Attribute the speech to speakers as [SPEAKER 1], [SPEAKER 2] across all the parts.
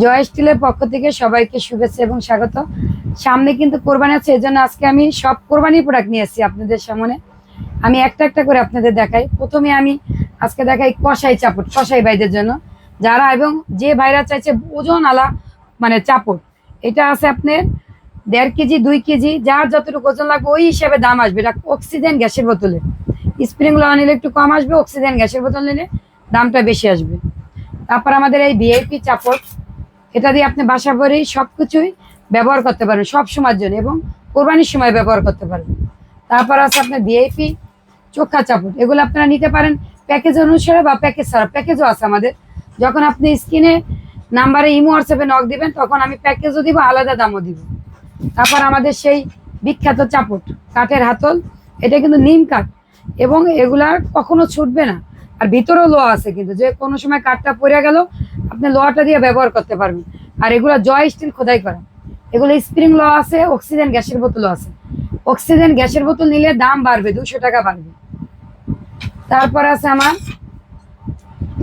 [SPEAKER 1] জয় স্টিলের পক্ষ থেকে সবাইকে শুভেচ্ছা এবং স্বাগত। সামনে কিন্তু কোরবানি আছে, এজন্য আজকে আমি সব কোরবানির প্রোডাক্ট নিয়ে এসেছি আপনাদের সামনে। আমি একটা একটা করে আপনাদের দেখাই। প্রথমে আমি আজকে দেখাই কষাই চাপড়, কষাই ভাইদের জন্য যারা এবং যে ভাইরা চাইছে ওজন আলা মানে চাপড়। এটা আছে আপনার 1.5 কেজি 2 কেজি, যার যতটুকু ওজন লাগবে ওই হিসেবে দাম আসবে। এটা অক্সিজেন গ্যাসের বোতলে, স্প্রিং লওয়া নিলে একটু কম আসবে, অক্সিজেন গ্যাসের বোতল নিলে দামটা বেশি আসবে। তারপর আমাদের এই ভিআইপি চাপড়, এটা দিয়ে আপনি বাসা ভরেই সবকিছুই ব্যবহার করতে পারবেন সব সময়ের জন্য এবং কোরবানির সময় ব্যবহার করতে পারবেন। তারপর আছে আপনার ভিআইপি চোখা চাপড়, এগুলো আপনারা নিতে পারেন প্যাকেজ অনুসারে বা প্যাকেজ ছাড়া। প্যাকেজও আছে আমাদের, যখন আপনি স্ক্রিনে নাম্বারে ইমো হোয়াটসঅ্যাপে নক দিবেন তখন আমি প্যাকেজও দিব, আলাদা দামও দিব। তারপর আমাদের সেই বিখ্যাত চাপড় কাঠের হাতল, এটা কিন্তু নিম কাঠ এবং এগুলার কখনো ছুটবে না। আর ভিতরেও লোহা আছে, কিন্তু যে কোনো সময় কাঠটা পড়ে গেল আপনি লোহাটা দিয়ে ব্যবহার করতে পারবেন। আর এগুলো জয় স্টিল খোদাই করা, এগুলো স্প্রিং লোহা আছে, অক্সিজেন গ্যাসের বোতলও আছে। অক্সিজেন গ্যাসের বোতল নিলে দাম বাড়বে, 200 টাকা বাড়বে। তারপর আছে আমার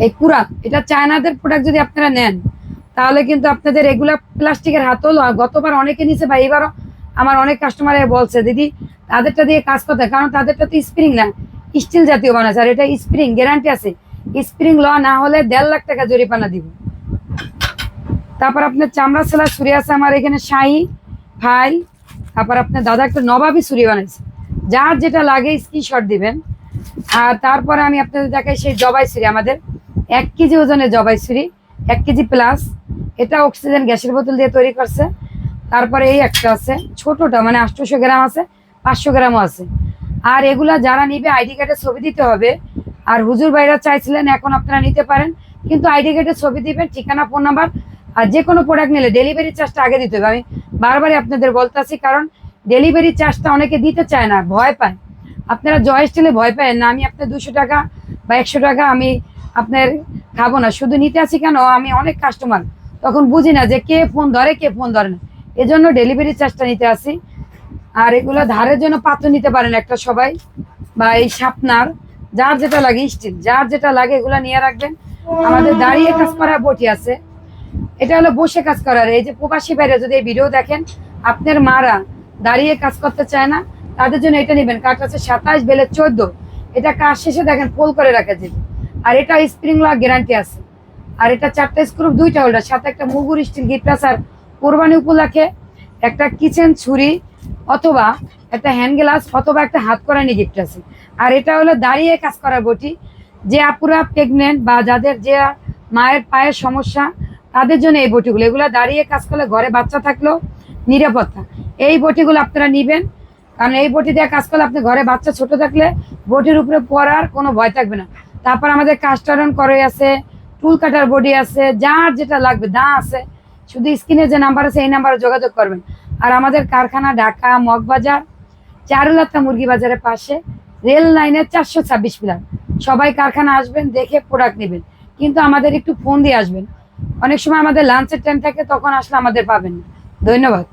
[SPEAKER 1] এই কুরাত, এটা চায়নাদের প্রোডাক্ট। যদি আপনারা নেন তাহলে কিন্তু আপনাদের রেগুলার প্লাস্টিকের হাতল, গতবার অনেকে নিছে বা এবারও আমার অনেক কাস্টমার বলছে দিদি তাদেরটা দিয়ে কাজ করতে, কারণ তাদেরটা তো স্প্রিং না, স্টিল জাতীয় বানাচ্ছে। আর এটা স্প্রিং গ্যারান্টি আছে, স্প্রিং ল না হলে 1.5 লাখ টাকা জরিমানা দিব। তারপর আপনার চামড়া সেলা ছুরি আছে আমার এখানে, শাহি ফাইল। তারপর আপনার দাদা একটা নবাবী ছুরি বানাইছে, যার যেটা লাগে স্ক্রিনশট দিবেন। আর তারপরে আমি আপনাদের দেখাই সেই জবাই ছুরি, আমাদের 1 কেজি ওজনের জবাই ছুরি, 1 কেজি প্লাস। এটা অক্সিজেন গ্যাসের বোতল দিয়ে তৈরি করছে। তারপরে এই একটা আছে ছোটটা, মানে 800 গ্রাম আছে, 500 গ্রামও আছে। আর এগুলা যারা নিবে আইডি কার্ডে ছবি দিতে হবে। আর হুজুর ভাইরা চাইছিলেন, এখন আপনারা নিতে পারেন, কিন্তু আইডি কার্ডে ছবি দিবেন, ঠিকানা, ফোন নাম্বার। আর যে কোনো প্রোডাক্ট নিলে ডেলিভারি চার্জটা আগে দিতে হবে। আমি বারবারই আপনাদের বলতেছি, কারণ ডেলিভারি চার্জটা অনেকে দিতে চায় না, ভয় পায়। আপনারা জয় স্টিলে ভয় পায় না, আমি আপনার 200 টাকা বা 100 টাকা আমি আপনার খাবো না। শুধু নিতে আসি কেন, আমি অনেক কাস্টমার, তখন বুঝি না যে কে ফোন ধরে কে ফোন ধরে না, এজন্য ডেলিভারি চার্জটা নিতে আসি। আর এগুলো ধারের জন্য পাত্র নিতে পারেন একটা সবাই, বা এই শাপনার, যার যেটা লাগে, স্টিল যার যেটা লাগে এগুলো নিয়ে রাখবেন। আমাদের দাঁড়িয়ে কাজ করার বটি আছে, এটা হলো বসে কাজ করার। এই যে প্রবাসী বাইরে যদি এই ভিডিও দেখেন, আপনার মারা দাঁড়িয়ে কাজ করতে চায় না, তাদের জন্য এটা নেবেন। কাঠ আছে 27 বেলে 14, এটা কাজ শেষে দেখেন ফোল করে রাখা যাবে। আর এটা স্প্রিং লক গ্যারান্টি আছে। আর এটা 4টা স্ক্রু, 2টা হোল্ডার, সাথে একটা মুগুর স্টিল গিফট আছে। আর কোরবানি উপলক্ষে একটা কিচেন ছুরি অথবা একটা হ্যান্ড গ্লাস অথবা একটা হাত করানি গিফট আছে। আর এটা হলো দাঁড়িয়ে কাজ করার বটি, যে আপুরা প্রেগনেন্ট বা যাদের যে মায়ের পায়ের সমস্যা তাদের জন্য এই বটিগুলো। এগুলো দাঁড়িয়ে কাজ করলে ঘরে বাচ্চা থাকলেও নিরাপত্তা। এই বটিগুলো আপনারা নিবেন, কারণ এই বটি দিয়ে কাজ করলে আপনি ঘরে বাচ্চা ছোট থাকলে বটির উপরে পড়ার কোনো ভয় থাকবে না। তারপর আমাদের কাস্ট আয়রন করে আছে, টুল কাটার বডি আছে, যার যেটা লাগবে দা আছে। শুধু স্ক্রিনে যে নাম্বার আছে এই নাম্বারে যোগাযোগ করবেন। আর আমাদের কারখানা ঢাকা মগবাজার, চারুলতা মুরগি বাজারের পাশে, রেল লাইনের 426 পিলার। সবাই কারখানা আসবেন, দেখে প্রোডাক্ট নেবেন, কিন্তু আমাদের একটু ফোন দিয়ে আসবেন। অনেক সময় আমাদের লাঞ্চের টাইম থাকে, তখন আসলে আমাদের পাবেন না। ধন্যবাদ।